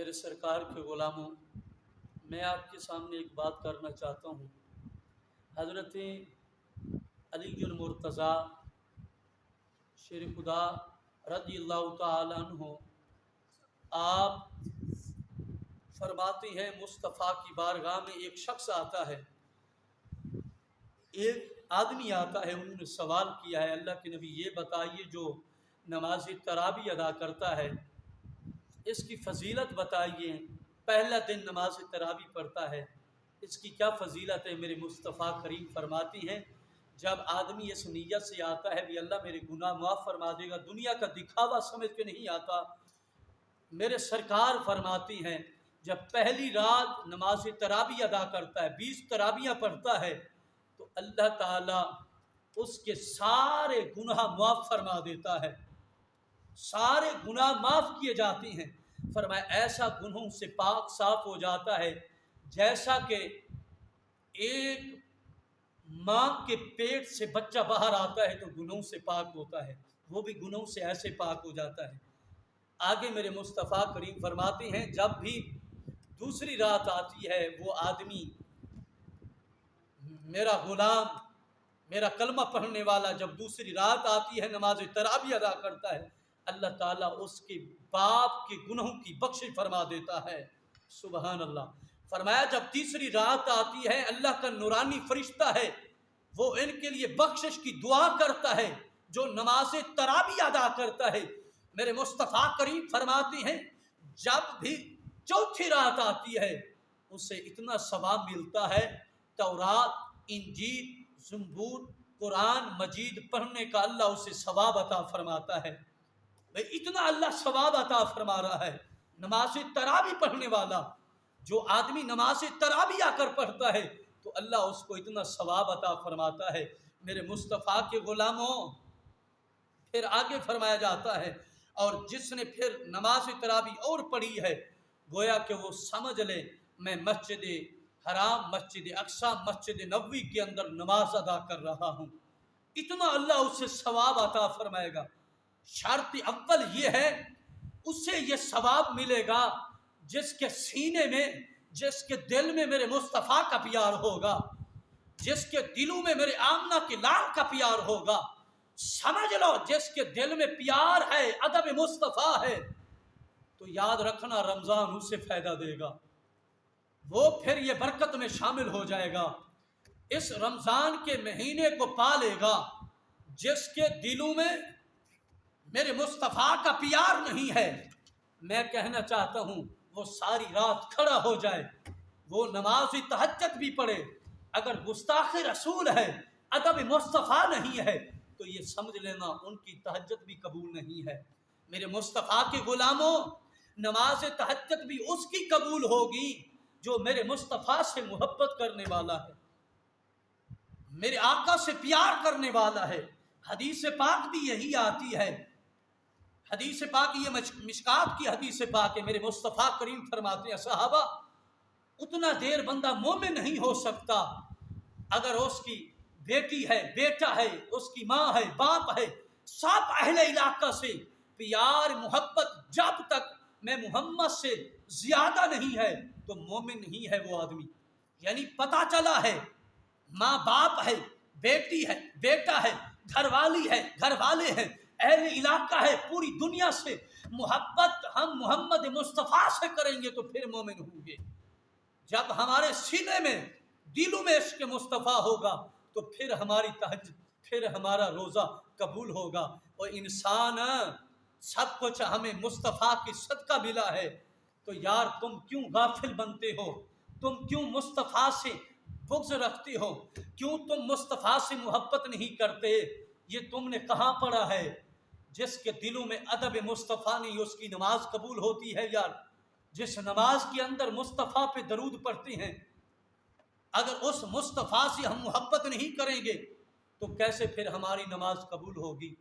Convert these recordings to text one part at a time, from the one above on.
میرے سرکار کے غلاموں، میں آپ کے سامنے ایک بات کرنا چاہتا ہوں۔ حضرت علی المرتضیٰ شیر خدا رضی اللہ تعالی عنہ آپ فرماتے ہیں مصطفیٰ کی بارگاہ میں ایک شخص آتا ہے، ایک آدمی آتا ہے، انہوں نے سوال کیا ہے اللہ کے نبی یہ بتائیے جو نماز تراویح ادا کرتا ہے اس کی فضیلت بتائیے، پہلا دن نماز تراویح پڑھتا ہے اس کی کیا فضیلت ہے؟ میرے مصطفیٰ کریم فرماتی ہیں جب آدمی اس نیت سے آتا ہے بھی اللہ میرے گناہ معاف فرما دے گا، دنیا کا دکھاوا سمجھ کے نہیں آتا، میرے سرکار فرماتی ہیں جب پہلی رات نماز تراویح ادا کرتا ہے 20 تراویحاں پڑھتا ہے تو اللہ تعالیٰ اس کے سارے گناہ معاف فرما دیتا ہے، سارے گناہ معاف کیے جاتے ہیں۔ فرمایا ایسا گناہوں سے پاک صاف ہو جاتا ہے جیسا کہ ایک ماں کے پیٹ سے بچہ باہر آتا ہے تو گناہوں سے پاک ہوتا ہے، وہ بھی گناہوں سے ایسے پاک ہو جاتا ہے۔ آگے میرے مصطفیٰ کریم فرماتے ہیں جب بھی دوسری رات آتی ہے وہ آدمی میرا غلام میرا کلمہ پڑھنے والا جب دوسری رات آتی ہے نماز تراویح ادا کرتا ہے اللہ تعالیٰ اس کے باپ کے گناہوں کی بخشش فرما دیتا ہے۔ سبحان اللہ۔ فرمایا جب تیسری رات آتی ہے اللہ کا نورانی فرشتہ ہے وہ ان کے لیے بخشش کی دعا کرتا ہے جو نماز تراویح ادا کرتا ہے۔ میرے مصطفیٰ کریم فرماتے ہیں جب بھی چوتھی رات آتی ہے اسے اتنا ثواب ملتا ہے تورات، انجیل، زبور، قرآن مجید پڑھنے کا اللہ اسے ثواب عطا فرماتا ہے۔ بھئی اتنا اللہ ثواب عطا فرما رہا ہے۔ نماز تراویح پڑھنے والا جو آدمی نماز تراویح آ کر پڑھتا ہے تو اللہ اس کو اتنا ثواب عطا فرماتا ہے۔ میرے مصطفیٰ کے غلاموں پھر آگے فرمایا جاتا ہے اور جس نے پھر نماز تراویح اور پڑھی ہے گویا کہ وہ سمجھ لے میں مسجد حرام، مسجد اقصی، مسجد نبوی کے اندر نماز ادا کر رہا ہوں، اتنا اللہ اسے ثواب عطا فرمائے گا۔ شرط اول یہ ہے اسے یہ ثواب ملے گا جس کے سینے میں، جس کے دل میں میرے مصطفیٰ کا پیار ہوگا، جس کے دلوں میں میرے آمنہ کے لال کا پیار ہوگا۔ سمجھ لو جس کے دل میں پیار ہے، ادب مصطفیٰ ہے، تو یاد رکھنا رمضان اسے فائدہ دے گا، وہ پھر یہ برکت میں شامل ہو جائے گا، اس رمضان کے مہینے کو پالے گا۔ جس کے دلوں میں میرے مصطفیٰ کا پیار نہیں ہے میں کہنا چاہتا ہوں وہ ساری رات کھڑا ہو جائے، وہ نماز تہجد بھی پڑھے، اگر گستاخ رسول ہے، ادب مصطفیٰ نہیں ہے تو یہ سمجھ لینا ان کی تہجد بھی قبول نہیں ہے۔ میرے مصطفیٰ کے غلاموں نماز تہجد بھی اس کی قبول ہوگی جو میرے مصطفیٰ سے محبت کرنے والا ہے، میرے آقا سے پیار کرنے والا ہے۔ حدیث پاک بھی یہی آتی ہے، حدیث پاک یہ مشکات کی حدیث پاک ہے۔ میرے مصطفیٰ کریم فرماتے ہیں صحابہ اتنا دیر بندہ مومن نہیں ہو سکتا اگر اس کی بیٹی ہے، بیٹا ہے، اس کی ماں ہے، باپ ہے، سب اہل علاقہ سے پیار محبت جب تک میں محمد سے زیادہ نہیں ہے تو مومن نہیں ہے وہ آدمی۔ یعنی پتہ چلا ہے ماں باپ ہے، بیٹی ہے، بیٹا ہے، گھر والی ہے، گھر والے ہیں، اہل علاقہ ہے، پوری دنیا سے محبت ہم محمد مصطفیٰ سے کریں گے تو پھر مومن ہوں گے۔ جب ہمارے سینے میں دلوں میں عشق مصطفیٰ ہوگا تو پھر ہماری تہجد، پھر ہمارا روزہ قبول ہوگا۔ اور انسان سب کچھ ہمیں مصطفیٰ کی صدقہ ملا ہے تو یار تم کیوں غافل بنتے ہو؟ تم کیوں مصطفیٰ سے بغض رکھتے ہو؟ کیوں تم مصطفیٰ سے محبت نہیں کرتے؟ یہ تم نے کہاں پڑھا ہے؟ جس کے دلوں میں ادب مصطفیٰ نہیں اس کی نماز قبول ہوتی ہے یار؟ جس نماز کے اندر مصطفیٰ پہ درود پڑھتے ہیں اگر اس مصطفیٰ سے ہم محبت نہیں کریں گے تو کیسے پھر ہماری نماز قبول ہوگی؟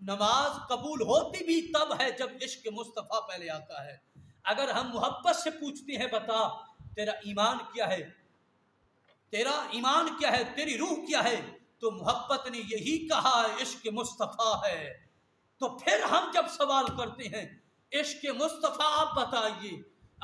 نماز قبول ہوتی بھی تب ہے جب عشق مصطفیٰ پہلے آتا ہے۔ اگر ہم محبت سے پوچھتے ہیں بتا تیرا ایمان کیا ہے، تیرا ایمان کیا ہے، تیری روح کیا ہے، تو محبت نے یہی کہا عشق مصطفیٰ ہے۔ تو پھر ہم جب سوال کرتے ہیں عشق مصطفیٰ آپ بتائیے،